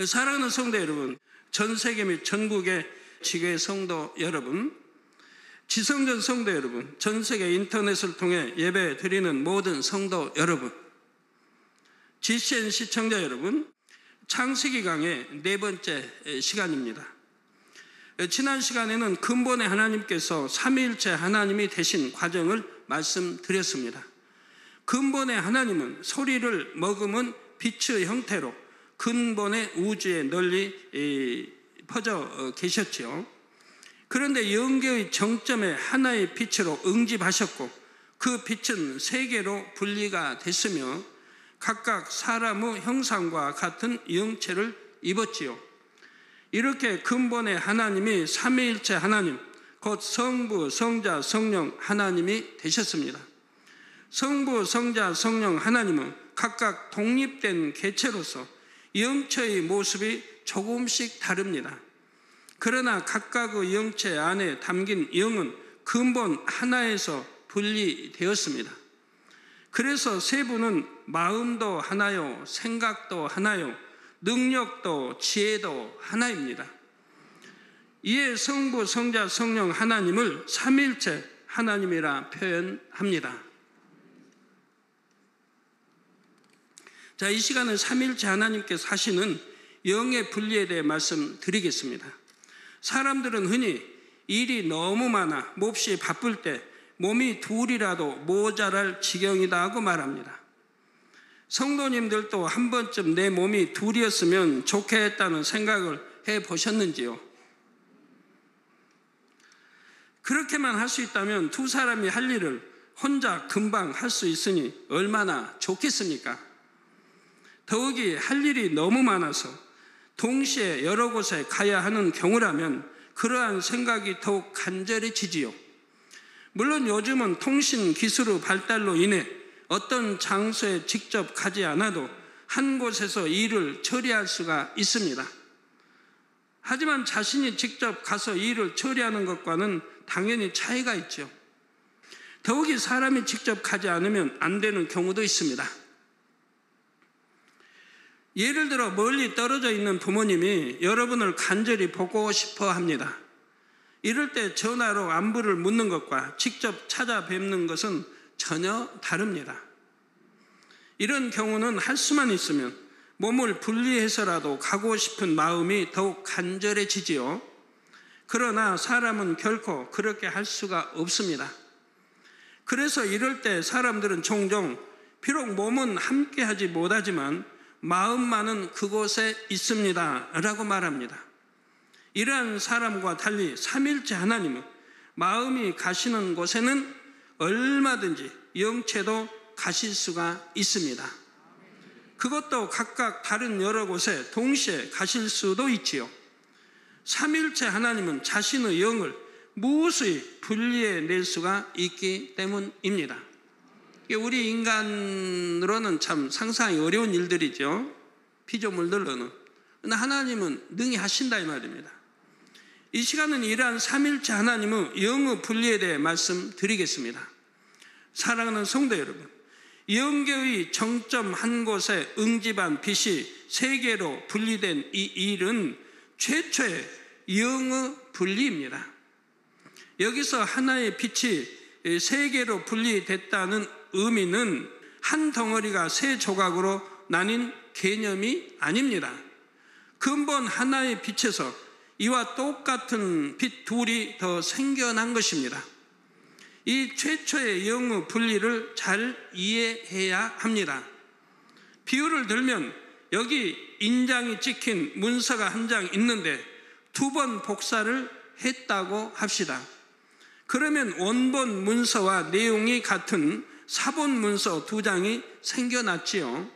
사랑하는 성도 여러분, 전 세계 및 전국의 지교회 성도 여러분, 지성전 성도 여러분, 전 세계 인터넷을 통해 예배 드리는 모든 성도 여러분, GCN 시청자 여러분, 창세기 강의 네 번째 시간입니다. 지난 시간에는 근본의 하나님께서 삼위일체 하나님이 되신 과정을 말씀드렸습니다. 근본의 하나님은 소리를 머금은 빛의 형태로 근본의 우주에 널리 퍼져 계셨지요. 그런데 영계의 정점에 하나의 빛으로 응집하셨고 그 빛은 세 개로 분리가 됐으며 각각 사람의 형상과 같은 영체를 입었지요. 이렇게 근본의 하나님이 삼위일체 하나님, 곧 성부, 성자, 성령 하나님이 되셨습니다. 성부, 성자, 성령 하나님은 각각 독립된 개체로서 영체의 모습이 조금씩 다릅니다. 그러나 각각의 영체 안에 담긴 영은 근본 하나에서 분리되었습니다. 그래서 세 분은 마음도 하나요, 생각도 하나요, 능력도 지혜도 하나입니다. 이에 성부, 성자, 성령 하나님을 삼위일체 하나님이라 표현합니다. 자, 이 시간은 삼위일체 하나님께서 하시는 영의 분리에 대해 말씀드리겠습니다. 사람들은 흔히 일이 너무 많아 몹시 바쁠 때 몸이 둘이라도 모자랄 지경이다 하고 말합니다. 성도님들도 한 번쯤 내 몸이 둘이었으면 좋겠다는 생각을 해보셨는지요? 그렇게만 할 수 있다면 두 사람이 할 일을 혼자 금방 할 수 있으니 얼마나 좋겠습니까? 더욱이 할 일이 너무 많아서 동시에 여러 곳에 가야 하는 경우라면 그러한 생각이 더욱 간절해지지요. 물론 요즘은 통신 기술의 발달로 인해 어떤 장소에 직접 가지 않아도 한 곳에서 일을 처리할 수가 있습니다. 하지만 자신이 직접 가서 일을 처리하는 것과는 당연히 차이가 있죠. 더욱이 사람이 직접 가지 않으면 안 되는 경우도 있습니다. 예를 들어 멀리 떨어져 있는 부모님이 여러분을 간절히 보고 싶어 합니다. 이럴 때 전화로 안부를 묻는 것과 직접 찾아뵙는 것은 전혀 다릅니다. 이런 경우는 할 수만 있으면 몸을 분리해서라도 가고 싶은 마음이 더욱 간절해지지요. 그러나 사람은 결코 그렇게 할 수가 없습니다. 그래서 이럴 때 사람들은 종종 비록 몸은 함께하지 못하지만 마음만은 그곳에 있습니다 라고 말합니다. 이러한 사람과 달리 삼위일체 하나님은 마음이 가시는 곳에는 얼마든지 영체도 가실 수가 있습니다. 그것도 각각 다른 여러 곳에 동시에 가실 수도 있지요. 삼위일체 하나님은 자신의 영을 무수히 분리해낼 수가 있기 때문입니다. 우리 인간으로는 참 상상이 어려운 일들이죠. 피조물들로는. 그러나 하나님은 능히 하신다 이 말입니다. 이 시간은 이러한 삼위일체 하나님의 영의 분리에 대해 말씀드리겠습니다. 사랑하는 성도 여러분, 영계의 정점 한 곳에 응집한 빛이 세 개로 분리된 이 일은 최초의 영의 분리입니다. 여기서 하나의 빛이 세 개로 분리됐다는 의미는 한 덩어리가 세 조각으로 나뉜 개념이 아닙니다. 근본 하나의 빛에서 이와 똑같은 빛 둘이 더 생겨난 것입니다. 이 최초의 영의 분리를 잘 이해해야 합니다. 비유를 들면 여기 인장이 찍힌 문서가 한 장 있는데 두 번 복사를 했다고 합시다. 그러면 원본 문서와 내용이 같은 사본 문서 두 장이 생겨났지요.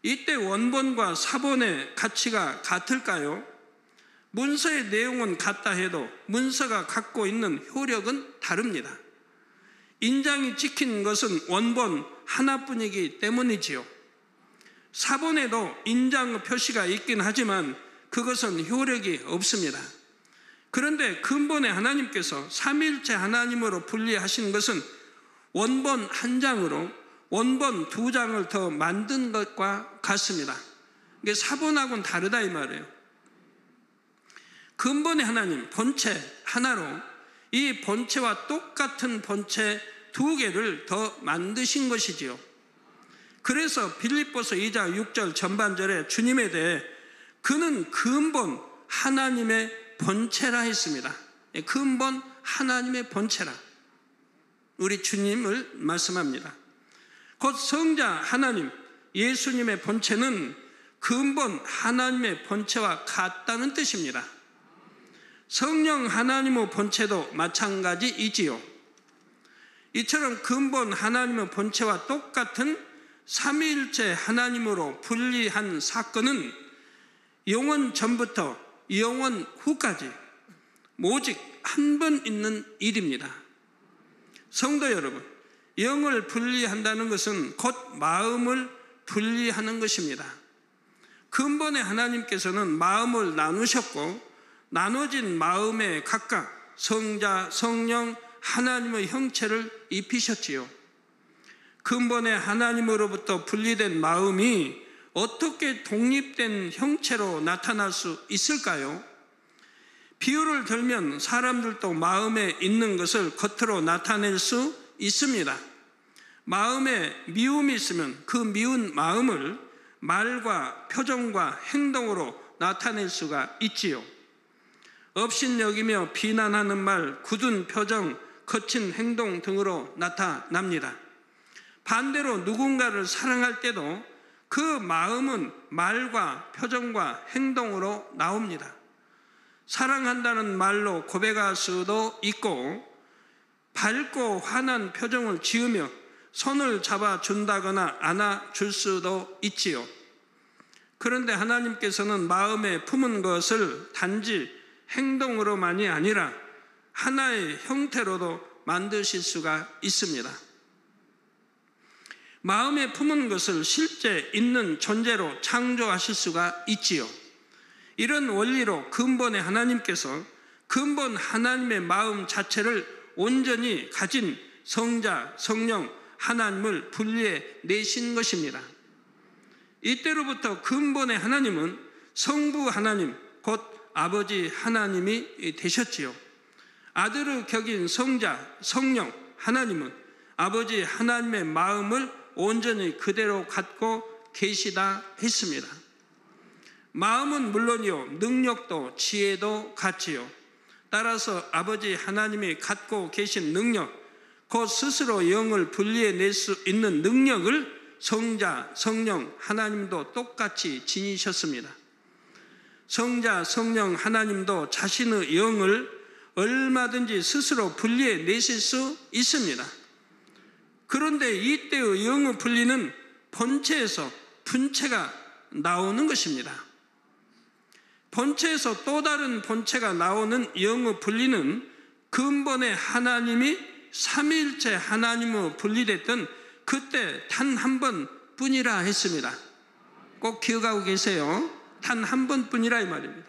이때 원본과 사본의 가치가 같을까요? 문서의 내용은 같다 해도 문서가 갖고 있는 효력은 다릅니다. 인장이 찍힌 것은 원본 하나뿐이기 때문이지요. 사본에도 인장 표시가 있긴 하지만 그것은 효력이 없습니다. 그런데 근본의 하나님께서 삼위일체 하나님으로 분리하신 것은 원본 한 장으로 원본 두 장을 더 만든 것과 같습니다. 이게 사본하고는 다르다 이 말이에요. 근본의 하나님, 본체 하나로 이 본체와 똑같은 본체 두 개를 더 만드신 것이지요. 그래서 빌립보서 2장 6절 전반절에 주님에 대해 그는 근본 하나님의 본체라 했습니다. 근본 하나님의 본체라 우리 주님을 말씀합니다. 곧 성자 하나님 예수님의 본체는 근본 하나님의 본체와 같다는 뜻입니다. 성령 하나님의 본체도 마찬가지이지요. 이처럼 근본 하나님의 본체와 똑같은 삼위일체 하나님으로 분리한 사건은 영원 전부터 영원 후까지 오직 한 번 있는 일입니다. 성도 여러분, 영을 분리한다는 것은 곧 마음을 분리하는 것입니다. 근본의 하나님께서는 마음을 나누셨고 나눠진 마음에 각각 성자, 성령, 하나님의 형체를 입히셨지요. 근본의 하나님으로부터 분리된 마음이 어떻게 독립된 형체로 나타날 수 있을까요? 비유를 들면 사람들도 마음에 있는 것을 겉으로 나타낼 수 있습니다. 마음에 미움이 있으면 그 미운 마음을 말과 표정과 행동으로 나타낼 수가 있지요. 업신여기며 비난하는 말, 굳은 표정, 거친 행동 등으로 나타납니다. 반대로 누군가를 사랑할 때도 그 마음은 말과 표정과 행동으로 나옵니다. 사랑한다는 말로 고백할 수도 있고 밝고 환한 표정을 지으며 손을 잡아준다거나 안아줄 수도 있지요. 그런데 하나님께서는 마음에 품은 것을 단지 행동으로만이 아니라 하나의 형태로도 만드실 수가 있습니다. 마음에 품은 것을 실제 있는 존재로 창조하실 수가 있지요. 이런 원리로 근본의 하나님께서 근본 하나님의 마음 자체를 온전히 가진 성자, 성령, 하나님을 분리해 내신 것입니다. 이때로부터 근본의 하나님은 성부 하나님, 곧 아버지 하나님이 되셨지요. 아들을 격인 성자, 성령, 하나님은 아버지 하나님의 마음을 온전히 그대로 갖고 계시다 했습니다. 마음은 물론이요, 능력도 지혜도 같지요. 따라서 아버지 하나님이 갖고 계신 능력, 곧 스스로 영을 분리해 낼 수 있는 능력을 성자, 성령, 하나님도 똑같이 지니셨습니다. 성자, 성령, 하나님도 자신의 영을 얼마든지 스스로 분리해 내실 수 있습니다. 그런데 이때의 영의 분리는 본체에서 분체가 나오는 것입니다. 본체에서 또 다른 본체가 나오는 영의 분리는 근본의 하나님이 삼위일체 하나님으로 분리됐던 그때 단 한 번뿐이라 했습니다. 꼭 기억하고 계세요. 단 한 번뿐이라 이 말입니다.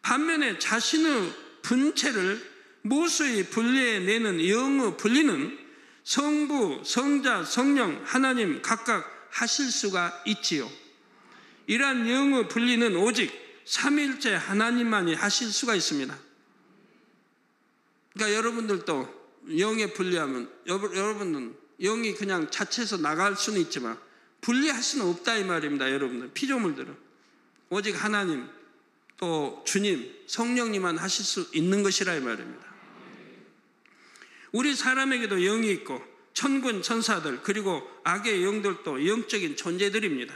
반면에 자신의 분체를 무수히 분리해내는 영의 분리는 성부, 성자, 성령, 하나님 각각 하실 수가 있지요. 이러한 영의 분리는 오직 삼위일체 하나님만이 하실 수가 있습니다. 그러니까 여러분들도 영에 분리하면 여러분은 영이 그냥 자체에서 나갈 수는 있지만 분리할 수는 없다 이 말입니다. 여러분들 피조물들은 오직 하나님 또 주님 성령님만 하실 수 있는 것이라 이 말입니다. 우리 사람에게도 영이 있고 천군 천사들 그리고 악의 영들도 영적인 존재들입니다.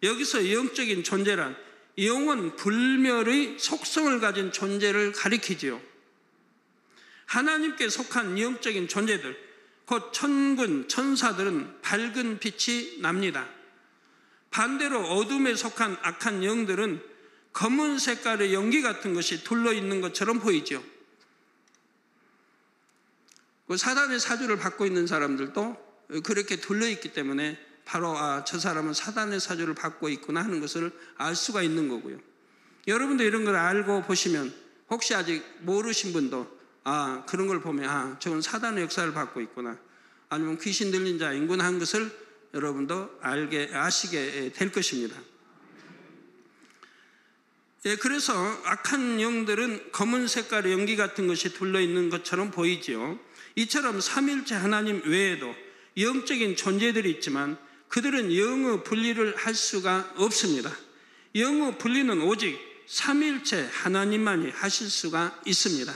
여기서 영적인 존재란 영원 불멸의 속성을 가진 존재를 가리키지요. 하나님께 속한 영적인 존재들 곧 천군 천사들은 밝은 빛이 납니다. 반대로 어둠에 속한 악한 영들은 검은 색깔의 연기 같은 것이 둘러있는 것처럼 보이죠. 사단의 사주를 받고 있는 사람들도 그렇게 둘러있기 때문에 바로 저 사람은 사단의 사주를 받고 있구나 하는 것을 알 수가 있는 거고요. 여러분도 이런 걸 알고 보시면 혹시 아직 모르신 분도 그런 걸 보면 저건 사단의 역사를 받고 있구나 아니면 귀신 들린 자인구나 하는 것을 여러분도 아시게 될 것입니다. 그래서 악한 영들은 검은 색깔의 연기 같은 것이 둘러있는 것처럼 보이지요. 이처럼 삼위일체 하나님 외에도 영적인 존재들이 있지만 그들은 영의 분리를 할 수가 없습니다. 영의 분리는 오직 삼위일체 하나님만이 하실 수가 있습니다.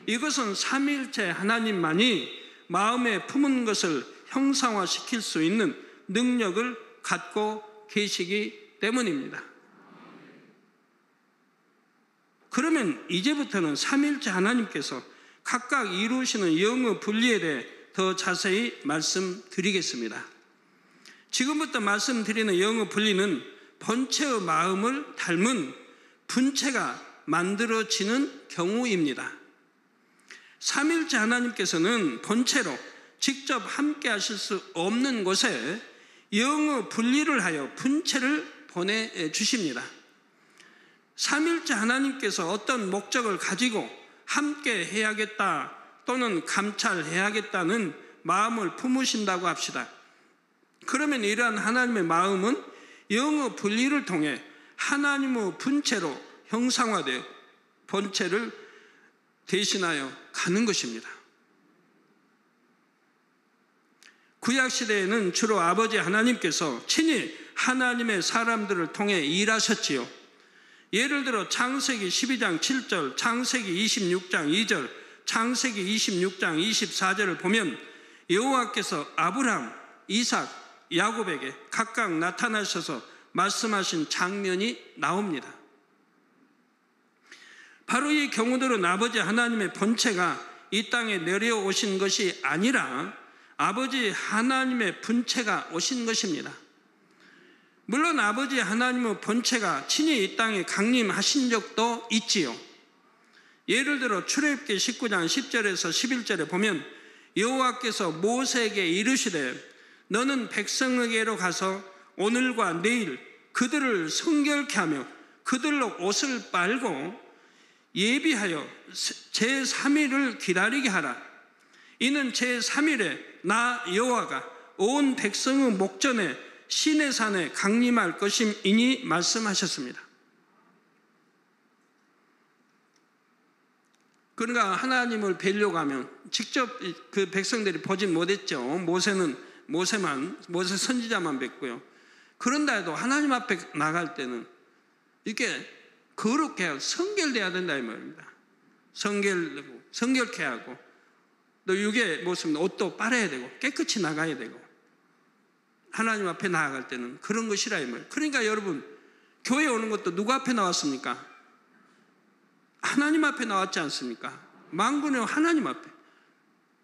이것은 삼위일체 하나님만이 마음에 품은 것을 형상화시킬 수 있는 능력을 갖고 계시기 때문입니다. 그러면 이제부터는 삼위일체 하나님께서 각각 이루시는 영의 분리에 대해 더 자세히 말씀드리겠습니다. 지금부터 말씀드리는 영의 분리는 본체의 마음을 닮은 분체가 만들어지는 경우입니다. 삼위일체 하나님께서는 본체로 직접 함께 하실 수 없는 곳에 영의 분리를 하여 분체를 보내주십니다. 삼위일체 하나님께서 어떤 목적을 가지고 함께 해야겠다 또는 감찰해야겠다는 마음을 품으신다고 합시다. 그러면 이러한 하나님의 마음은 영의 분리를 통해 하나님의 분체로 형상화되어 본체를 대신하여 가는 것입니다. 구약시대에는 주로 아버지 하나님께서 친히 하나님의 사람들을 통해 일하셨지요. 예를 들어 창세기 12장 7절, 창세기 26장 2절, 창세기 26장 24절을 보면 여호와께서 아브람, 이삭, 야곱에게 각각 나타나셔서 말씀하신 장면이 나옵니다. 바로 이 경우들은 아버지 하나님의 본체가 이 땅에 내려오신 것이 아니라 아버지 하나님의 분체가 오신 것입니다. 물론 아버지 하나님의 본체가 친히 이 땅에 강림하신 적도 있지요. 예를 들어 출애굽기 19장 10절에서 11절에 보면 여호와께서 모세에게 이르시되 너는 백성에게로 가서 오늘과 내일 그들을 성결케 하며 그들로 옷을 빨고 예비하여 제3일을 기다리게 하라. 이는 제3일에 나 여호와가 온 백성의 목전에 시내산에 강림할 것임이니 말씀하셨습니다. 그러니까 하나님을 뵈려고 하면 직접 그 백성들이 보진 못했죠. 모세 선지자만 뵀고요. 그런다 해도 하나님 앞에 나갈 때는 이렇게 거룩해 하고 성결돼야 된다 이 말입니다. 성결케 하고 또 육의 모습은 옷도 빨아야 되고 깨끗이 나가야 되고 하나님 앞에 나아갈 때는 그런 것이라 이 말이에요. 그러니까 여러분 교회 오는 것도 누구 앞에 나왔습니까? 하나님 앞에 나왔지 않습니까? 만군의 하나님 앞에.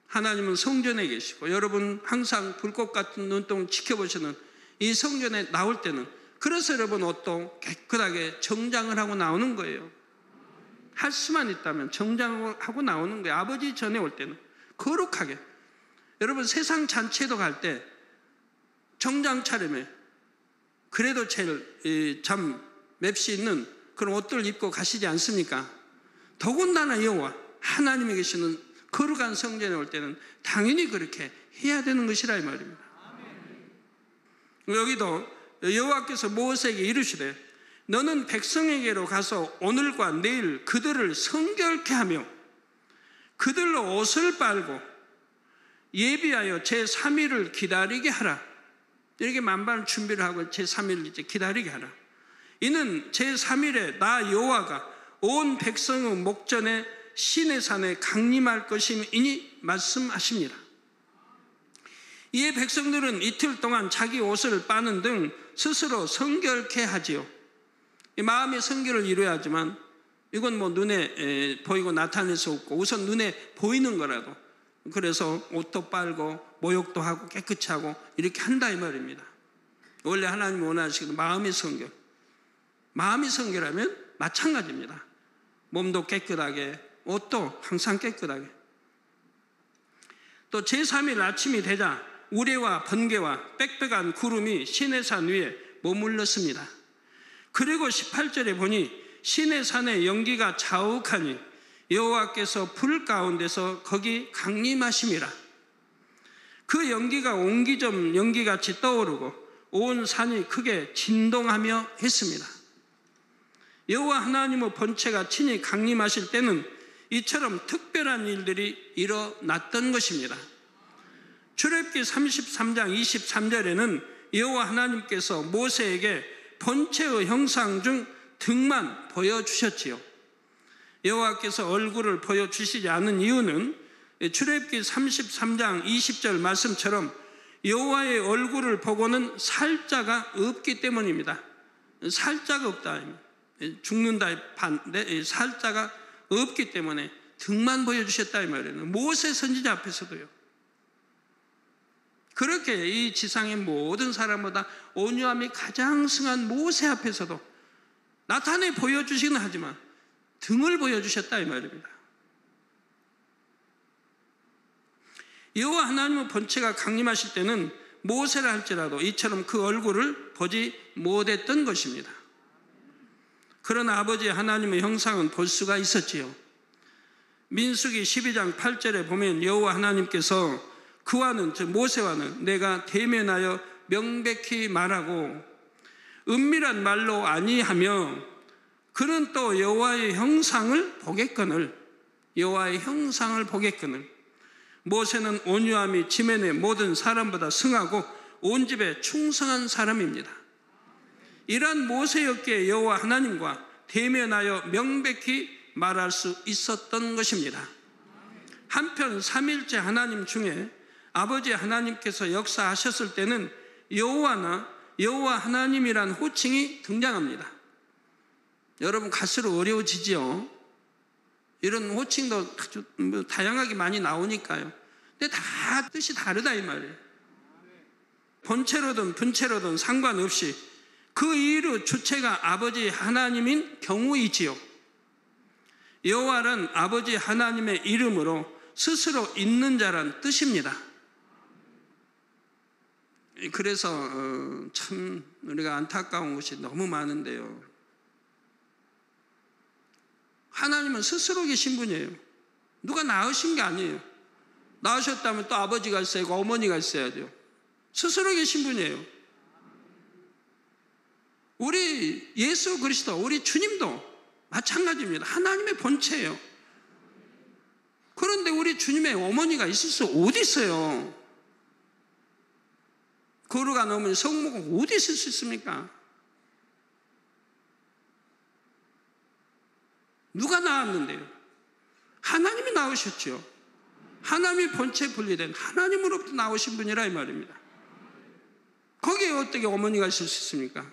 하나님은 성전에 계시고 여러분 항상 불꽃 같은 눈동을 지켜보시는 이 성전에 나올 때는 그래서 여러분 옷도 깨끗하게 정장을 하고 나오는 거예요. 할 수만 있다면 정장을 하고 나오는 거예요. 아버지 전에 올 때는 거룩하게. 여러분 세상 잔치에도 갈 때 정장 차림에 그래도 제일 참 맵시 있는 그런 옷들 입고 가시지 않습니까? 더군다나 여호와 하나님이 계시는 거룩한 성전에 올 때는 당연히 그렇게 해야 되는 것이라 이 말입니다. 여기도 여호와께서 모세에게 이르시되 너는 백성에게로 가서 오늘과 내일 그들을 성결케 하며 그들로 옷을 빨고 예비하여 제3일을 기다리게 하라. 이렇게 만반 준비를 하고 제3일 이제 기다리게 하라. 이는 제3일에 나 여호와가 온 백성의 목전에 시내산에 강림할 것임이니 말씀하십니다. 이에 백성들은 이틀 동안 자기 옷을 빠는 등 스스로 성결케 하지요. 마음의 성결을 이루어야 하지만 이건 뭐 눈에 보이고 나타낼 수 없고 우선 눈에 보이는 거라도 그래서 옷도 빨고 모욕도 하고 깨끗이 하고 이렇게 한다 이 말입니다. 원래 하나님이 원하시는 마음의 성결. 마음이 성결하면 마찬가지입니다. 몸도 깨끗하게 옷도 항상 깨끗하게. 또 제3일 아침이 되자 우레와 번개와 빽빽한 구름이 시내산 위에 머물렀습니다. 그리고 18절에 보니 시내산의 연기가 자욱하니 여호와께서 불 가운데서 거기 강림하심이라. 그 연기가 옹기점 연기같이 떠오르고 온 산이 크게 진동하며 했습니다. 여호와 하나님의 본체가 친히 강림하실 때는 이처럼 특별한 일들이 일어났던 것입니다. 출애굽기 33장 23절에는 여호와 하나님께서 모세에게 본체의 형상 중 등만 보여주셨지요. 여호와께서 얼굴을 보여주시지 않은 이유는 출애굽기 33장 20절 말씀처럼 여호와의 얼굴을 보고는 살자가 없기 때문입니다. 살자가 없다, 죽는다 반대, 살자가 없기 때문에 등만 보여주셨다 이 말이에요. 모세 선지자 앞에서도요. 그렇게 이 지상의 모든 사람보다 온유함이 가장 승한 모세 앞에서도 나타내 보여주시긴 하지만 등을 보여주셨다 이 말입니다. 여호와 하나님의 본체가 강림하실 때는 모세라 할지라도 이처럼 그 얼굴을 보지 못했던 것입니다. 그러나 아버지 하나님의 형상은 볼 수가 있었지요. 민수기 12장 8절에 보면 여호와 하나님께서 그와는, 즉 모세와는 내가 대면하여 명백히 말하고 은밀한 말로 아니하며 그는 또 여호와의 형상을 보겠거늘, 여호와의 형상을 보겠거늘. 모세는 온유함이 지면의 모든 사람보다 승하고 온 집에 충성한 사람입니다. 이러한 모세였기에 여호와 하나님과 대면하여 명백히 말할 수 있었던 것입니다. 한편 삼일째 하나님 중에 아버지 하나님께서 역사하셨을 때는 여호와나 여호와 하나님이란 호칭이 등장합니다. 여러분 갈수록 어려워지죠. 이런 호칭도 다양하게 많이 나오니까요. 근데 다 뜻이 다르다 이 말이에요. 본체로든 분체로든 상관없이 그 일의 주체가 아버지 하나님인 경우이지요. 여호와는 아버지 하나님의 이름으로 스스로 있는 자란 뜻입니다. 그래서 참 우리가 안타까운 것이 너무 많은데요. 하나님은 스스로 계신 분이에요. 누가 낳으신 게 아니에요. 낳으셨다면 또 아버지가 있어야 하고 어머니가 있어야 돼요. 스스로 계신 분이에요. 우리 예수 그리스도, 우리 주님도 마찬가지입니다. 하나님의 본체예요. 그런데 우리 주님의 어머니가 있을 수 어디 있어요? 거루가 넘은 성모가 어디 있을 수 있습니까? 누가 낳았는데요? 하나님이 낳으셨죠. 하나님이 본체에 분리된 하나님으로부터 나오신 분이라 이 말입니다. 거기에 어떻게 어머니가 있을 수 있습니까?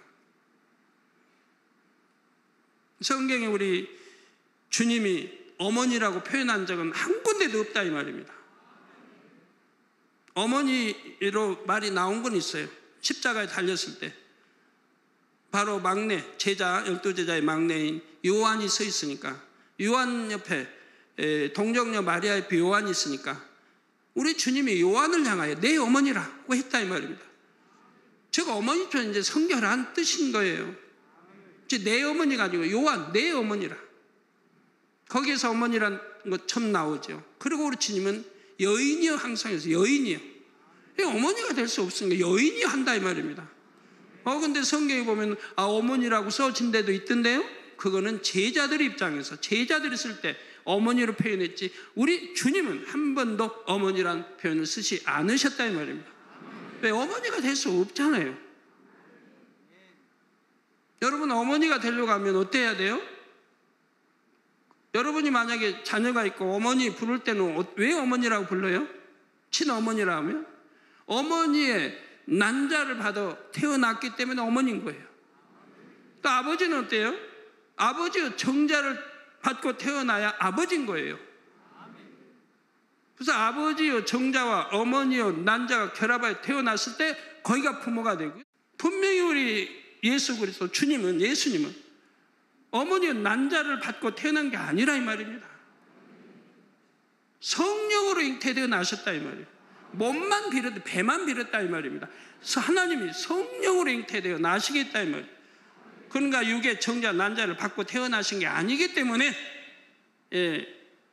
성경에 우리 주님이 어머니라고 표현한 적은 한 군데도 없다 이 말입니다. 어머니로 말이 나온 건 있어요. 십자가에 달렸을 때 바로 막내 제자, 12제자의 막내인 요한이 서 있으니까, 요한 옆에 동정녀 마리아 옆에 요한이 있으니까 우리 주님이 요한을 향하여 내 어머니라고 했다 이 말입니다. 제가 어머니처럼 이제 성결한 뜻인 거예요. 내 어머니가 아니고 요한 내 어머니라. 거기에서 어머니란 것 처음 나오죠. 그리고 우리 주님은 여인이여 항상 해서 여인이여. 어머니가 될 수 없으니까 여인이여 한다 이 말입니다. 근데 성경에 보면 어머니라고 써진 데도 있던데요. 그거는 제자들 입장에서 제자들이 쓸 때 어머니로 표현했지 우리 주님은 한 번도 어머니란 표현을 쓰지 않으셨다 이 말입니다. 왜? 어머니가 될 수 없잖아요. 여러분 어머니가 되려고 하면 어떻게 해야 돼요? 여러분이 만약에 자녀가 있고 어머니 부를 때는 왜 어머니라고 불러요? 친어머니라 하면 어머니의 난자를 받아 태어났기 때문에 어머니인 거예요. 또 아버지는 어때요? 아버지의 정자를 받고 태어나야 아버지인 거예요. 그래서 아버지의 정자와 어머니의 난자가 결합하여 태어났을 때 거기가 부모가 되고요. 분명히 우리 예수 그리스도 주님은, 예수님은 어머니의 난자를 받고 태어난 게 아니라 이 말입니다. 성령으로 잉태되어 나셨다 이 말이에요. 몸만 비롯해 배만 비롯다 이 말입니다. 그래서 하나님이 성령으로 잉태되어 나시겠다 이 말이에요. 그러니까 육의 정자 난자를 받고 태어나신 게 아니기 때문에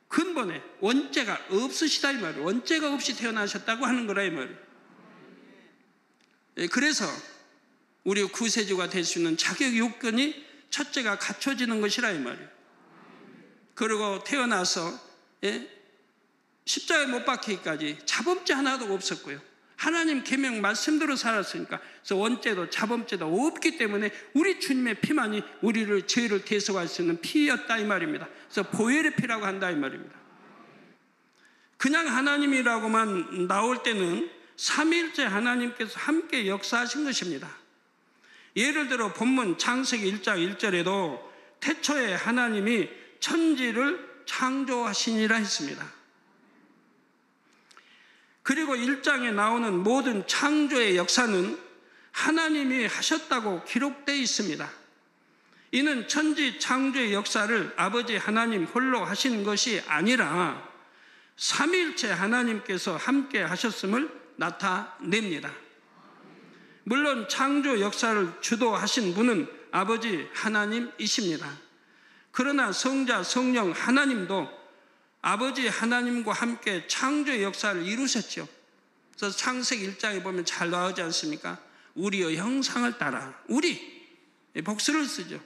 근본에 원죄가 없으시다 이 말이에요. 원죄가 없이 태어나셨다고 하는 거라 이 말이에요. 그래서 우리 구세주가 될 수 있는 자격 요건이 첫째가 갖춰지는 것이라 이 말이에요. 그리고 태어나서 십자가에 못 박히기까지 자범죄 하나도 없었고요. 하나님 계명 말씀대로 살았으니까, 그래서 원죄도 자범죄도 없기 때문에 우리 주님의 피만이 우리를 죄를 대속할 수 있는 피였다 이 말입니다. 그래서 보혈의 피라고 한다 이 말입니다. 그냥 하나님이라고만 나올 때는 삼위일체 하나님께서 함께 역사하신 것입니다. 예를 들어 본문 창세기 1장 1절에도 태초에 하나님이 천지를 창조하시니라 했습니다. 그리고 1장에 나오는 모든 창조의 역사는 하나님이 하셨다고 기록되어 있습니다. 이는 천지 창조의 역사를 아버지 하나님 홀로 하신 것이 아니라 삼위일체 하나님께서 함께 하셨음을 나타냅니다. 물론 창조 역사를 주도하신 분은 아버지 하나님이십니다. 그러나 성자 성령 하나님도 아버지 하나님과 함께 창조의 역사를 이루셨죠. 그래서 창세기 1장에 보면 잘 나오지 않습니까? 우리의 형상을 따라, 우리 복수를 쓰죠.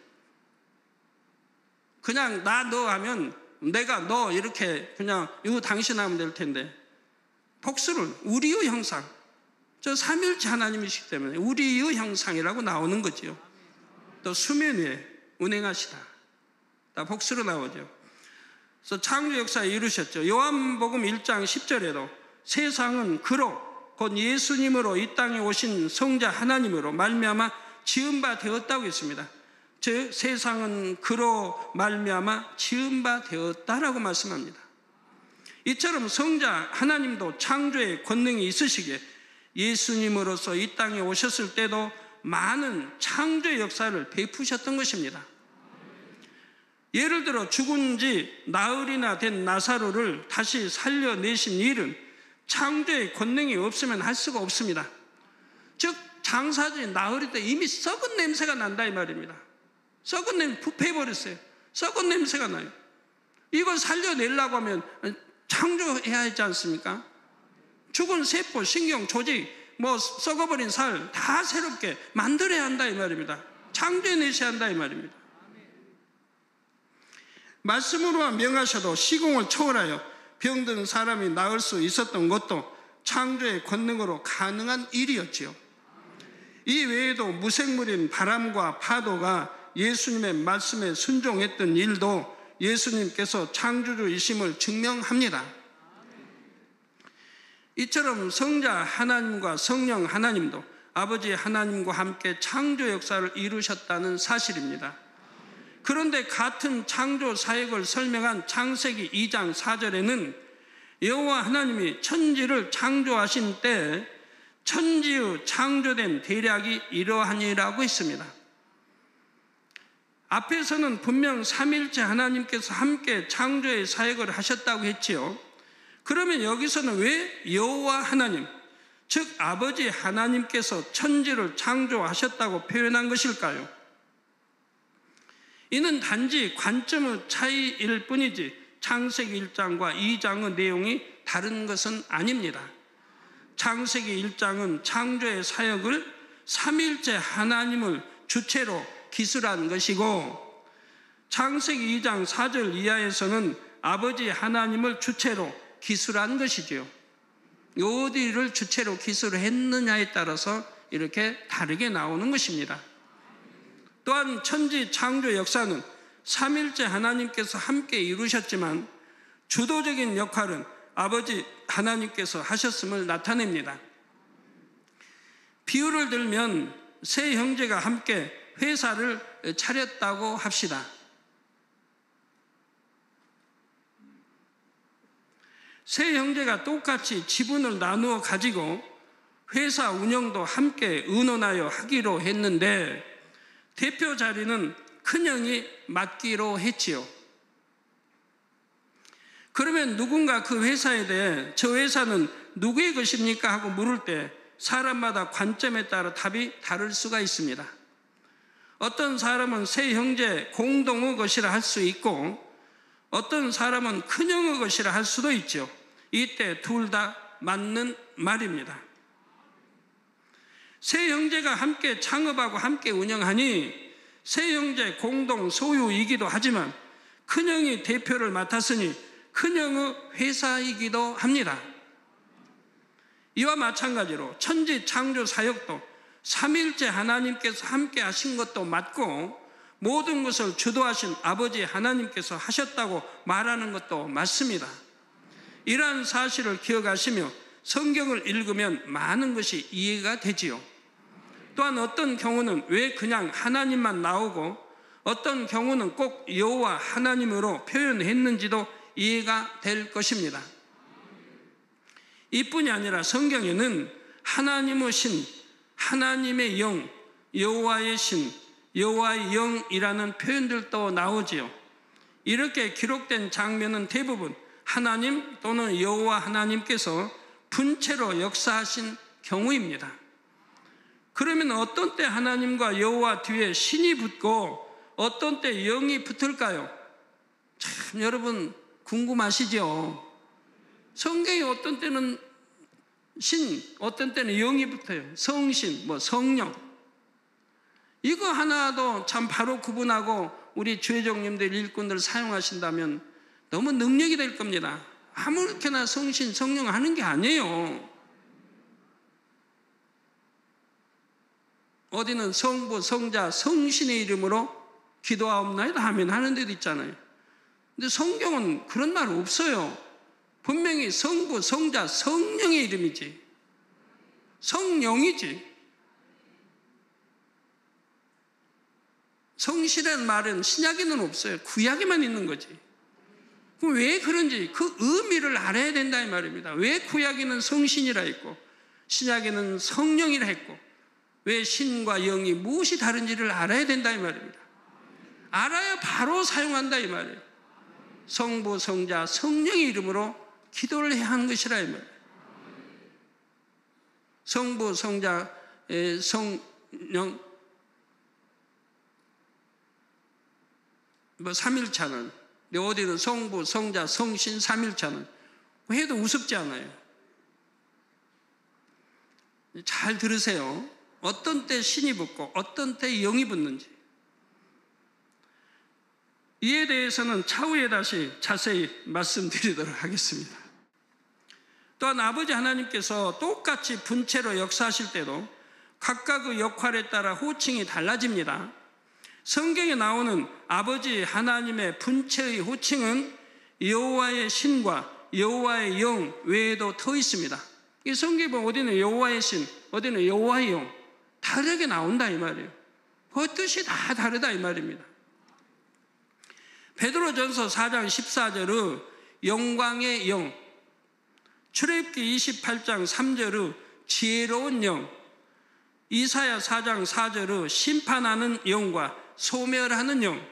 그냥 나 너 하면 내가 너 이렇게 그냥 이거 당신 하면 될 텐데, 복수를 우리의 형상, 저 삼위일체 하나님이시기 때문에 우리의 형상이라고 나오는 거죠. 또 수면 위에 운행하시다, 다 복수로 나오죠. 그래서 창조 역사에 이루셨죠. 요한복음 1장 10절에도 세상은 그로 곧 예수님으로 이 땅에 오신 성자 하나님으로 말미암아 지은 바 되었다고 했습니다. 즉 세상은 그로 말미암아 지은 바 되었다라고 말씀합니다. 이처럼 성자 하나님도 창조의 권능이 있으시기에 예수님으로서 이 땅에 오셨을 때도 많은 창조의 역사를 베푸셨던 것입니다. 예를 들어 죽은 지 나흘이나 된 나사로를 다시 살려내신 일은 창조의 권능이 없으면 할 수가 없습니다. 즉 장사지 나흘이 때 이미 썩은 냄새가 난다 이 말입니다. 썩은 냄새, 부패해버렸어요. 썩은 냄새가 나요. 이걸 살려내려고 하면 창조해야 하지 않습니까? 죽은 세포, 신경, 조직, 썩어버린 살 다 새롭게 만들어야 한다 이 말입니다. 창조해내셔야 한다 이 말입니다. 말씀으로 명하셔도 시공을 초월하여 병든 사람이 나을 수 있었던 것도 창조의 권능으로 가능한 일이었지요. 이 외에도 무생물인 바람과 파도가 예수님의 말씀에 순종했던 일도 예수님께서 창조주이심을 증명합니다. 이처럼 성자 하나님과 성령 하나님도 아버지 하나님과 함께 창조 역사를 이루셨다는 사실입니다. 그런데 같은 창조 사역을 설명한 창세기 2장 4절에는 여호와 하나님이 천지를 창조하신 때 천지의 창조된 대략이 이러하니라고 했습니다. 앞에서는 분명 삼위일체 하나님께서 함께 창조의 사역을 하셨다고 했지요. 그러면 여기서는 왜 여호와 하나님, 즉 아버지 하나님께서 천지를 창조하셨다고 표현한 것일까요? 이는 단지 관점의 차이일 뿐이지 창세기 1장과 2장의 내용이 다른 것은 아닙니다. 창세기 1장은 창조의 사역을 삼위일체 하나님을 주체로 기술한 것이고, 창세기 2장 4절 이하에서는 아버지 하나님을 주체로 기술한 것이지요. 어디를 주체로 기술했느냐에 따라서 이렇게 다르게 나오는 것입니다. 또한 천지 창조 역사는 삼위일체 하나님께서 함께 이루셨지만 주도적인 역할은 아버지 하나님께서 하셨음을 나타냅니다. 비유를 들면 세 형제가 함께 회사를 차렸다고 합시다. 세 형제가 똑같이 지분을 나누어 가지고 회사 운영도 함께 의논하여 하기로 했는데 대표 자리는 큰형이 맡기로 했지요. 그러면 누군가 그 회사에 대해 저 회사는 누구의 것입니까? 하고 물을 때 사람마다 관점에 따라 답이 다를 수가 있습니다. 어떤 사람은 세 형제 공동의 것이라 할 수 있고 어떤 사람은 큰형의 것이라 할 수도 있죠. 이때 둘 다 맞는 말입니다. 세 형제가 함께 창업하고 함께 운영하니 세 형제 공동 소유이기도 하지만 큰형이 대표를 맡았으니 큰형의 회사이기도 합니다. 이와 마찬가지로 천지 창조 사역도 삼위일체 하나님께서 함께 하신 것도 맞고 모든 것을 주도하신 아버지 하나님께서 하셨다고 말하는 것도 맞습니다. 이러한 사실을 기억하시며 성경을 읽으면 많은 것이 이해가 되지요. 또한 어떤 경우는 왜 그냥 하나님만 나오고 어떤 경우는 꼭 여호와 하나님으로 표현했는지도 이해가 될 것입니다. 이뿐이 아니라 성경에는 하나님의 신, 하나님의 영, 여호와의 신, 여호와의 영이라는 표현들도 나오지요. 이렇게 기록된 장면은 대부분 하나님 또는 여호와 하나님께서 분체로 역사하신 경우입니다. 그러면 어떤 때 하나님과 여호와 뒤에 신이 붙고 어떤 때 영이 붙을까요? 참 여러분 궁금하시죠? 성경에 어떤 때는 신, 어떤 때는 영이 붙어요. 성신, 성령. 이거 하나도 참 바로 구분하고 우리 주회종님들 일꾼들 사용하신다면 너무 능력이 될 겁니다. 아무렇게나 성신, 성령 하는 게 아니에요. 어디는 성부, 성자, 성신의 이름으로 기도하옵나이다 하면 하는 데도 있잖아요. 근데 성경은 그런 말 없어요. 분명히 성부, 성자, 성령의 이름이지. 성령이지. 성신이라는 말은 신약에는 없어요. 구약에만 있는 거지. 그럼 왜 그런지 그 의미를 알아야 된다 이 말입니다. 왜 구약에는 성신이라 했고 신약에는 성령이라 했고 왜 신과 영이 무엇이 다른지를 알아야 된다 이 말입니다. 알아야 바로 사용한다 이 말이에요. 성부, 성자, 성령의 이름으로 기도를 해야 하는 것이라 이 말이에요. 성부, 성자, 성령 삼일차는 어디는 성부, 성자, 성신, 삼일차는 해도 우습지 않아요. 잘 들으세요. 어떤 때 신이 붙고 어떤 때 영이 붙는지 이에 대해서는 차후에 다시 자세히 말씀드리도록 하겠습니다. 또한 아버지 하나님께서 똑같이 분체로 역사하실 때도 각각의 역할에 따라 호칭이 달라집니다. 성경에 나오는 아버지 하나님의 분체의 호칭은 여호와의 신과 여호와의 영 외에도 더 있습니다. 이 성경에 보면 어디는 여호와의 신, 어디는 여호와의 영 다르게 나온다 이 말이에요. 그 뜻이 다 다르다 이 말입니다. 베드로전서 4장 14절의 영광의 영, 출애굽기 28장 3절의 지혜로운 영, 이사야 4장 4절의 심판하는 영과 소멸하는 영,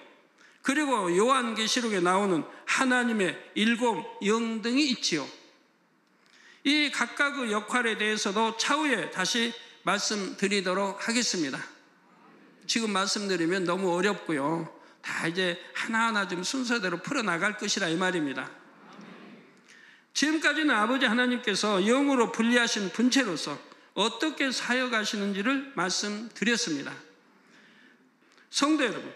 그리고 요한계시록에 나오는 하나님의 7 영 등이 있지요. 이 각각의 역할에 대해서도 차후에 다시 말씀드리도록 하겠습니다. 지금 말씀드리면 너무 어렵고요. 다 이제 하나하나 좀 순서대로 풀어나갈 것이라 이 말입니다. 지금까지는 아버지 하나님께서 영으로 분리하신 분체로서 어떻게 사역하시는지를 말씀드렸습니다. 성도 여러분,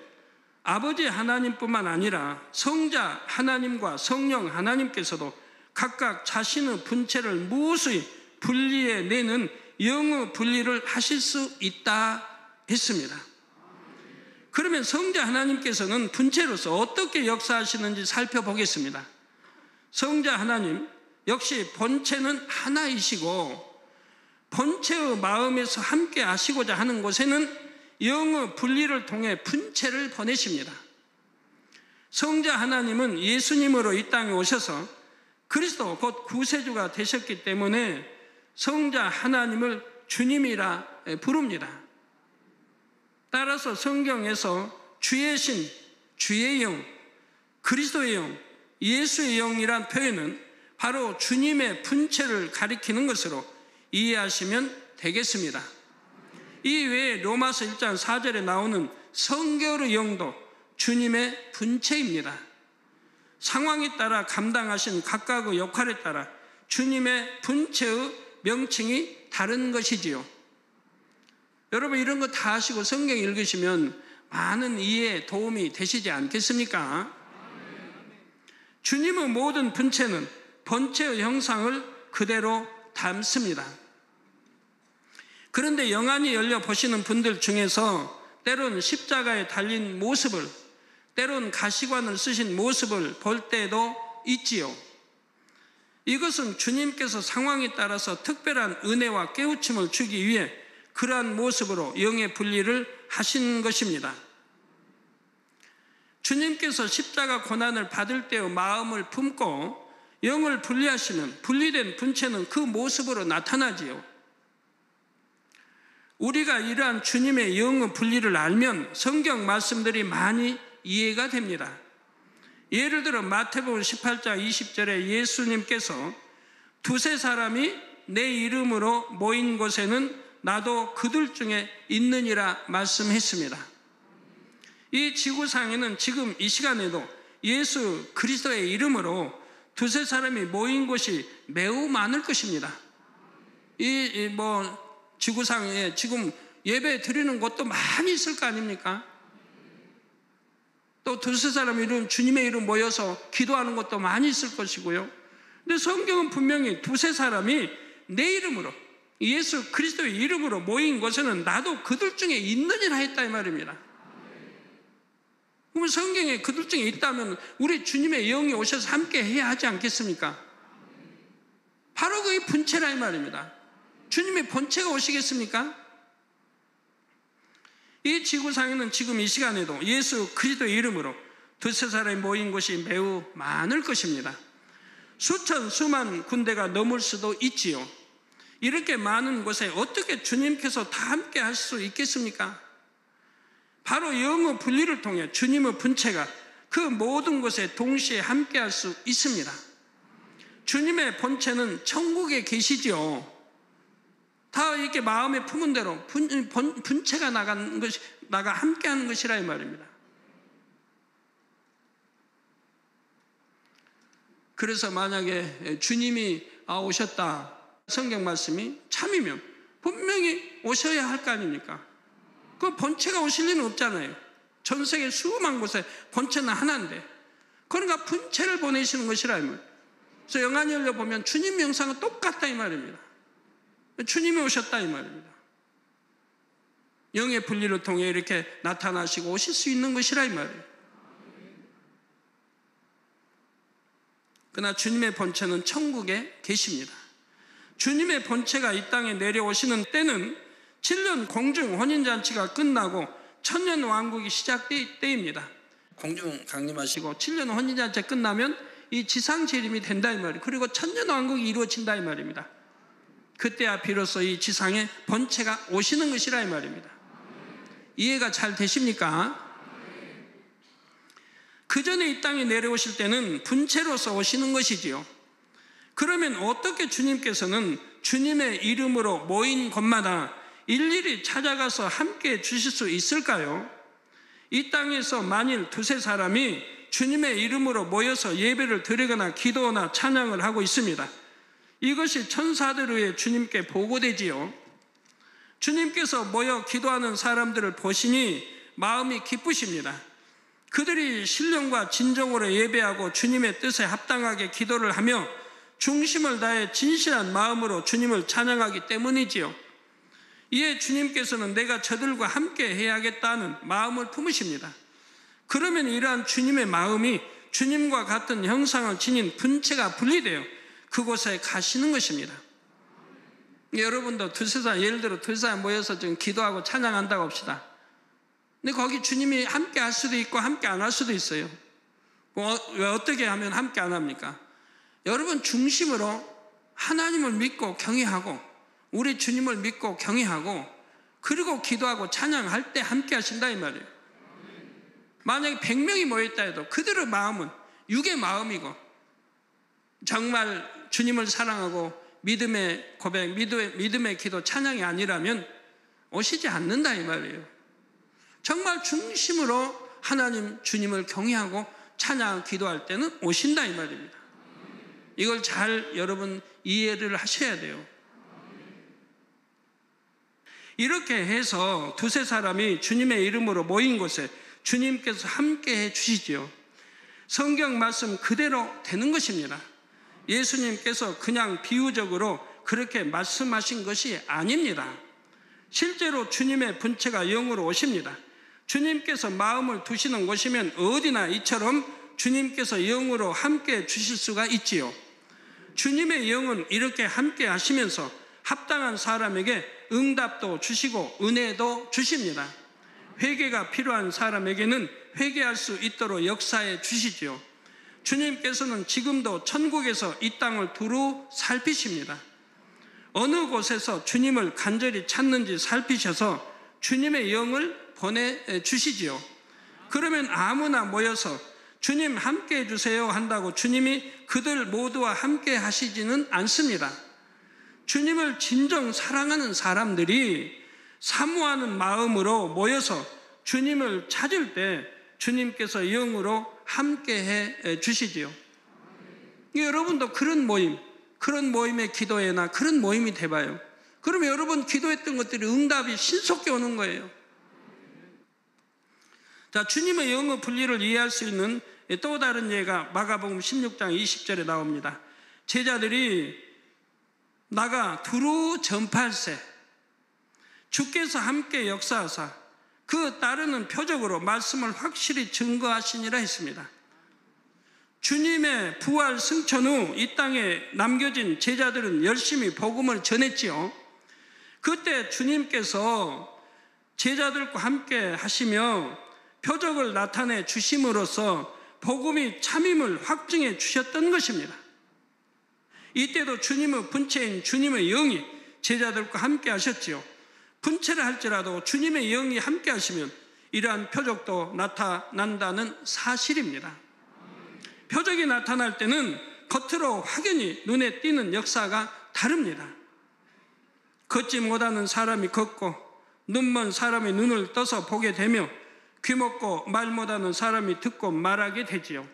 아버지 하나님뿐만 아니라 성자 하나님과 성령 하나님께서도 각각 자신의 분체를 무엇의 분리해내는 영의 분리를 하실 수 있다 했습니다. 그러면 성자 하나님께서는 분체로서 어떻게 역사하시는지 살펴보겠습니다. 성자 하나님 역시 본체는 하나이시고 본체의 마음에서 함께 하시고자 하는 곳에는 영의 분리를 통해 분체를 보내십니다. 성자 하나님은 예수님으로 이 땅에 오셔서 그리스도 곧 구세주가 되셨기 때문에 성자 하나님을 주님이라 부릅니다. 따라서 성경에서 주의 신, 주의 영, 그리스도의 영, 예수의 영이란 표현은 바로 주님의 분체를 가리키는 것으로 이해하시면 되겠습니다. 이 외에 로마서 1장 4절에 나오는 성결의 영도 주님의 분체입니다. 상황에 따라 감당하신 각각의 역할에 따라 주님의 분체의 명칭이 다른 것이지요. 여러분 이런 거 다 아시고 성경 읽으시면 많은 이해에 도움이 되시지 않겠습니까? 주님의 모든 분체는 본체의 형상을 그대로 담습니다. 그런데 영안이 열려 보시는 분들 중에서 때론 십자가에 달린 모습을, 때론 가시관을 쓰신 모습을 볼 때도 있지요. 이것은 주님께서 상황에 따라서 특별한 은혜와 깨우침을 주기 위해 그러한 모습으로 영의 분리를 하신 것입니다. 주님께서 십자가 고난을 받을 때의 마음을 품고 영을 분리하시면 분리된 분체는 그 모습으로 나타나지요. 우리가 이러한 주님의 영의 분리를 알면 성경 말씀들이 많이 이해가 됩니다. 예를 들어 마태복음 18장 20절에 예수님께서 두세 사람이 내 이름으로 모인 곳에는 나도 그들 중에 있느니라 말씀했습니다. 이 지구상에는 지금 이 시간에도 예수 그리스도의 이름으로 두세 사람이 모인 곳이 매우 많을 것입니다. 지구상에 지금 예배 드리는 곳도 많이 있을 거 아닙니까? 또 두세 사람 이름, 주님의 이름 모여서 기도하는 것도 많이 있을 것이고요. 근데 성경은 분명히 두세 사람이 내 이름으로, 예수 그리스도의 이름으로 모인 곳에는 나도 그들 중에 있느니라 했다 이 말입니다. 그러면 성경에 그들 중에 있다면 우리 주님의 영이 오셔서 함께 해야 하지 않겠습니까? 바로 그게 분체라 이 말입니다. 주님의 본체가 오시겠습니까? 이 지구상에는 지금 이 시간에도 예수 그리스도의 이름으로 두세 사람이 모인 곳이 매우 많을 것입니다. 수천 수만 군데가 넘을 수도 있지요. 이렇게 많은 곳에 어떻게 주님께서 다 함께 할 수 있겠습니까? 바로 영의 분리를 통해 주님의 분체가 그 모든 곳에 동시에 함께 할 수 있습니다. 주님의 본체는 천국에 계시지요. 다 이렇게 마음에 품은 대로 분체가 나가 함께 하는 것이라 이 말입니다. 그래서 만약에 주님이 오셨다, 성경 말씀이 참이면 분명히 오셔야 할 거 아닙니까? 그 본체가 오실 리는 없잖아요. 전 세계 수많은 곳에 본체는 하나인데, 그러니까 분체를 보내시는 것이라 이 말이에요. 그래서 영안이 열려 보면 주님 영상은 똑같다 이 말입니다. 주님이 오셨다 이 말입니다. 영의 분리를 통해 이렇게 나타나시고 오실 수 있는 것이라 이 말이에요. 그러나 주님의 본체는 천국에 계십니다. 주님의 본체가 이 땅에 내려오시는 때는 7년 공중 혼인잔치가 끝나고 천년 왕국이 시작될 때입니다. 공중 강림하시고 7년 혼인잔치가 끝나면 이 지상 재림이 된다 이 말이에요. 그리고 천년 왕국이 이루어진다 이 말입니다. 그때야 비로소 이 지상에 본체가 오시는 것이라 이 말입니다. 이해가 잘 되십니까? 그 전에 이 땅에 내려오실 때는 분체로서 오시는 것이지요. 그러면 어떻게 주님께서는 주님의 이름으로 모인 곳마다 일일이 찾아가서 함께 주실 수 있을까요? 이 땅에서 만일 두세 사람이 주님의 이름으로 모여서 예배를 드리거나 기도나 찬양을 하고 있습니다. 이것이 천사들 위에 주님께 보고되지요. 주님께서 모여 기도하는 사람들을 보시니 마음이 기쁘십니다. 그들이 신령과 진정으로 예배하고 주님의 뜻에 합당하게 기도를 하며 중심을 다해 진실한 마음으로 주님을 찬양하기 때문이지요. 이에 주님께서는 내가 저들과 함께 해야겠다는 마음을 품으십니다. 그러면 이러한 주님의 마음이 주님과 같은 형상을 지닌 분체가 분리되어 그곳에 가시는 것입니다. 여러분도 두세 사람, 예를 들어 두세 사람 모여서 지금 기도하고 찬양한다고 합시다. 근데 거기 주님이 함께 할 수도 있고 함께 안 할 수도 있어요. 왜 어떻게 하면 함께 안 합니까? 여러분 중심으로 하나님을 믿고 경외하고 우리 주님을 믿고 경외하고 그리고 기도하고 찬양할 때 함께 하신다 이 말이에요. 만약에 100명이 모였다 해도 그들의 마음은 육의 마음이고 정말 주님을 사랑하고 믿음의 고백, 믿음의 기도, 찬양이 아니라면 오시지 않는다 이 말이에요. 정말 중심으로 하나님 주님을 경외하고 찬양 기도할 때는 오신다 이 말입니다. 이걸 잘 여러분 이해를 하셔야 돼요. 이렇게 해서 두세 사람이 주님의 이름으로 모인 곳에 주님께서 함께해 주시지요. 성경 말씀 그대로 되는 것입니다. 예수님께서 그냥 비유적으로 그렇게 말씀하신 것이 아닙니다. 실제로 주님의 분체가 영으로 오십니다. 주님께서 마음을 두시는 곳이면 어디나 이처럼 주님께서 영으로 함께 주실 수가 있지요. 주님의 영은 이렇게 함께 하시면서 합당한 사람에게 응답도 주시고 은혜도 주십니다. 회개가 필요한 사람에게는 회개할 수 있도록 역사해 주시지요. 주님께서는 지금도 천국에서 이 땅을 두루 살피십니다. 어느 곳에서 주님을 간절히 찾는지 살피셔서 주님의 영을 보내주시지요. 그러면 아무나 모여서 주님 함께 해주세요 한다고 주님이 그들 모두와 함께 하시지는 않습니다. 주님을 진정 사랑하는 사람들이 사모하는 마음으로 모여서 주님을 찾을 때 주님께서 영으로 함께 해 주시지요. 여러분도 그런 모임의 기도회나 그런 모임이 돼봐요. 그러면 여러분 기도했던 것들이 응답이 신속히 오는 거예요. 자, 주님의 영의 분리를 이해할 수 있는 또 다른 예가 마가복음 16장 20절에 나옵니다. 제자들이 나가 두루 전파할세 주께서 함께 역사하사 그 따르는 표적으로 말씀을 확실히 증거하시니라 했습니다. 주님의 부활 승천 후 이 땅에 남겨진 제자들은 열심히 복음을 전했지요. 그때 주님께서 제자들과 함께 하시며 표적을 나타내 주심으로써 복음이 참임을 확증해 주셨던 것입니다. 이때도 주님의 분체인 주님의 영이 제자들과 함께 하셨지요. 분체를 할지라도 주님의 영이 함께 하시면 이러한 표적도 나타난다는 사실입니다. 표적이 나타날 때는 겉으로 확연히 눈에 띄는 역사가 다릅니다. 걷지 못하는 사람이 걷고 눈먼 사람이 눈을 떠서 보게 되며 귀 먹고 말 못하는 사람이 듣고 말하게 되지요.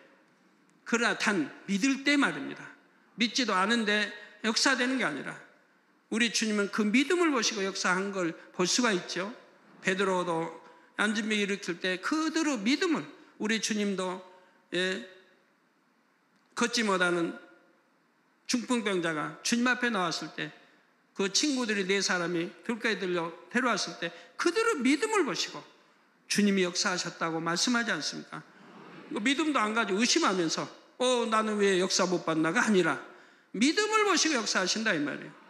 그러나 단 믿을 때 말입니다. 믿지도 않은데 역사되는 게 아니라 우리 주님은 그 믿음을 보시고 역사한 걸 볼 수가 있죠. 베드로도 안진병 일으킬 때 그대로 믿음을 우리 주님도 걷지 못하는 중풍병자가 주님 앞에 나왔을 때 그 친구들이 네 사람이 들가에 들려 데려왔을 때 그대로 믿음을 보시고 주님이 역사하셨다고 말씀하지 않습니까? 믿음도 안 가지고 의심하면서 나는 왜 역사 못 봤나가 아니라 믿음을 보시고 역사하신다 이 말이에요.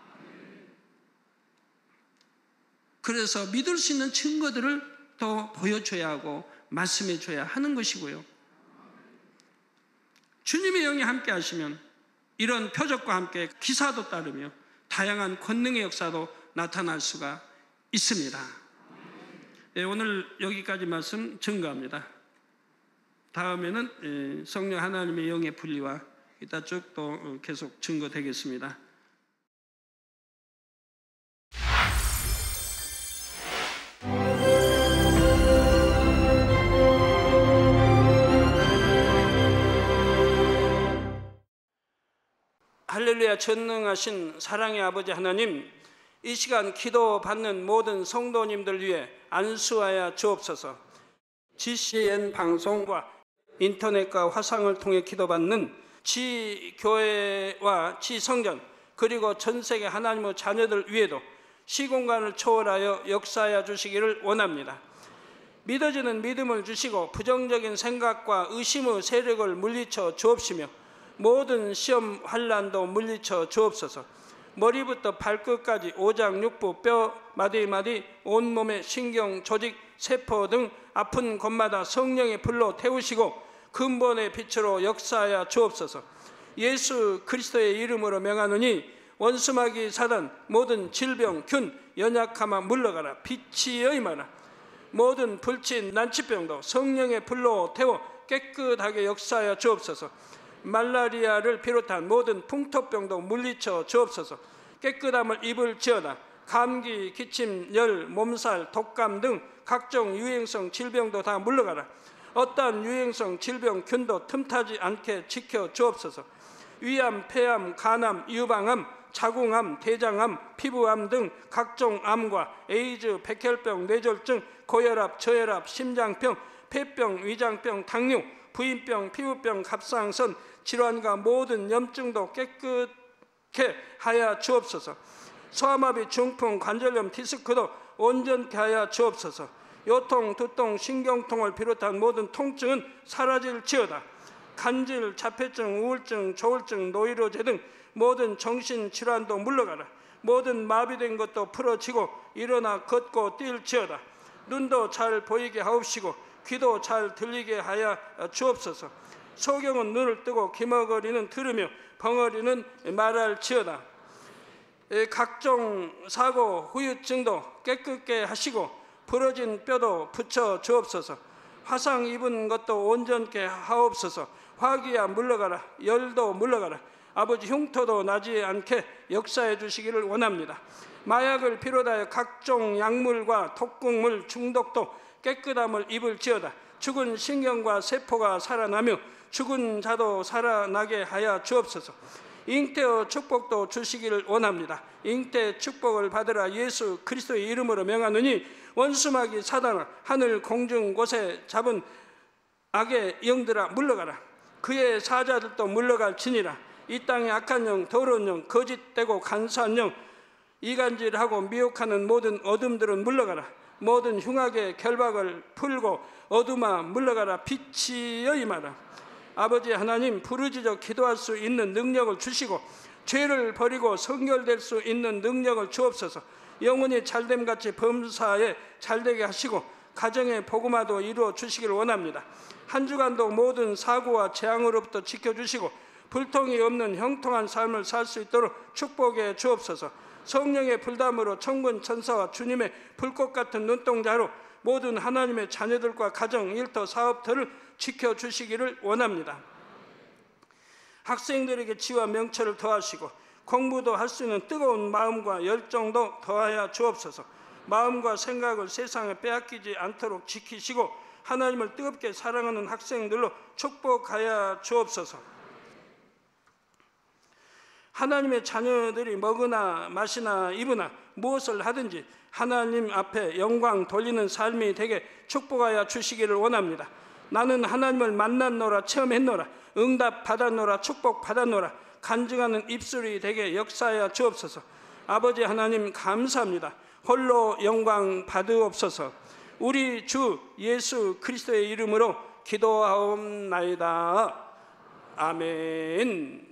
그래서 믿을 수 있는 증거들을 더 보여줘야 하고 말씀해 줘야 하는 것이고요. 주님의 영이 함께 하시면 이런 표적과 함께 기사도 따르며 다양한 권능의 역사도 나타날 수가 있습니다. 네, 오늘 여기까지 말씀 증거합니다. 다음에는 성령 하나님의 영의 분리와 이따 쭉 또 계속 증거되겠습니다. 할렐루야. 전능하신 사랑의 아버지 하나님, 이 시간 기도받는 모든 성도님들 위해 안수하여 주옵소서. GCN 방송과 인터넷과 화상을 통해 기도받는 지교회와 지성전 그리고 전세계 하나님의 자녀들 위에도 시공간을 초월하여 역사하여 주시기를 원합니다. 믿어지는 믿음을 주시고 부정적인 생각과 의심의 세력을 물리쳐 주옵시며 모든 시험 환난도 물리쳐 주옵소서. 머리부터 발끝까지 오장육부 뼈 마디마디 온몸의 신경 조직 세포 등 아픈 곳마다 성령의 불로 태우시고 근본의 빛으로 역사하여 주옵소서. 예수 그리스도의 이름으로 명하노니 원수마귀 사단 모든 질병 균 연약함아 물러가라. 빛이 임하라. 모든 불친 난치병도 성령의 불로 태워 깨끗하게 역사하여 주옵소서. 말라리아를 비롯한 모든 풍토병도 물리쳐 주옵소서. 깨끗함을 입을지어다. 감기, 기침, 열, 몸살, 독감 등 각종 유행성 질병도 다 물러가라. 어떠한 유행성 질병 균도 틈타지 않게 지켜 주옵소서. 위암, 폐암, 간암, 유방암, 자궁암, 대장암, 피부암 등 각종 암과 에이즈, 백혈병, 뇌졸중, 고혈압, 저혈압, 심장병, 폐병, 위장병, 당뇨, 부인병, 피부병, 갑상선 질환과 모든 염증도 깨끗게 하여 주옵소서. 소아마비, 중풍, 관절염, 디스크도 온전케 하여 주옵소서. 요통, 두통, 신경통을 비롯한 모든 통증은 사라질지어다. 간질, 자폐증, 우울증, 조울증, 노이로제 등 모든 정신질환도 물러가라. 모든 마비된 것도 풀어지고 일어나 걷고 뛸지어다. 눈도 잘 보이게 하옵시고 귀도 잘 들리게 하여 주옵소서. 소경은 눈을 뜨고 기머거리는 들으며 벙어리는 말할지어다. 각종 사고, 후유증도 깨끗게 하시고 부러진 뼈도 붙여 주옵소서. 화상 입은 것도 온전케 하옵소서. 화기야 물러가라. 열도 물러가라. 아버지 흉터도 나지 않게 역사해 주시기를 원합니다. 마약을 비롯하여 각종 약물과 독극물 중독도 깨끗함을 입을지어다. 죽은 신경과 세포가 살아나며 죽은 자도 살아나게 하여 주옵소서. 잉태의 축복도 주시기를 원합니다. 잉태 축복을 받으라. 예수 그리스도의 이름으로 명하노니 원수마귀 사단아, 하늘 공중 곳에 잡은 악의 영들아 물러가라. 그의 사자들도 물러갈지니라. 이 땅의 악한 영, 더러운 영, 거짓되고 간사한 영, 이간질하고 미혹하는 모든 어둠들은 물러가라. 모든 흉악의 결박을 풀고 어둠아 물러가라. 빛이여 임하라. 아버지 하나님, 부르짖어 기도할 수 있는 능력을 주시고 죄를 버리고 성결될 수 있는 능력을 주옵소서. 영혼이 잘됨같이 범사에 잘되게 하시고 가정의 복음화도 이루어 주시기를 원합니다. 한 주간도 모든 사고와 재앙으로부터 지켜주시고 불통이 없는 형통한 삶을 살 수 있도록 축복해 주옵소서. 성령의 불담으로 천군 천사와 주님의 불꽃 같은 눈동자로 모든 하나님의 자녀들과 가정, 일터, 사업터를 지켜주시기를 원합니다. 학생들에게 지혜와 명철을 더하시고 공부도 할 수 있는 뜨거운 마음과 열정도 더하여 주옵소서. 마음과 생각을 세상에 빼앗기지 않도록 지키시고 하나님을 뜨겁게 사랑하는 학생들로 축복하여 주옵소서. 하나님의 자녀들이 먹으나 마시나 입으나 무엇을 하든지 하나님 앞에 영광 돌리는 삶이 되게 축복하여 주시기를 원합니다. 나는 하나님을 만났노라, 체험했노라, 응답 받았노라, 축복 받았노라, 간증하는 입술이 되게 역사하여 주옵소서. 아버지 하나님 감사합니다. 홀로 영광 받으옵소서. 우리 주 예수 그리스도의 이름으로 기도하옵나이다. 아멘.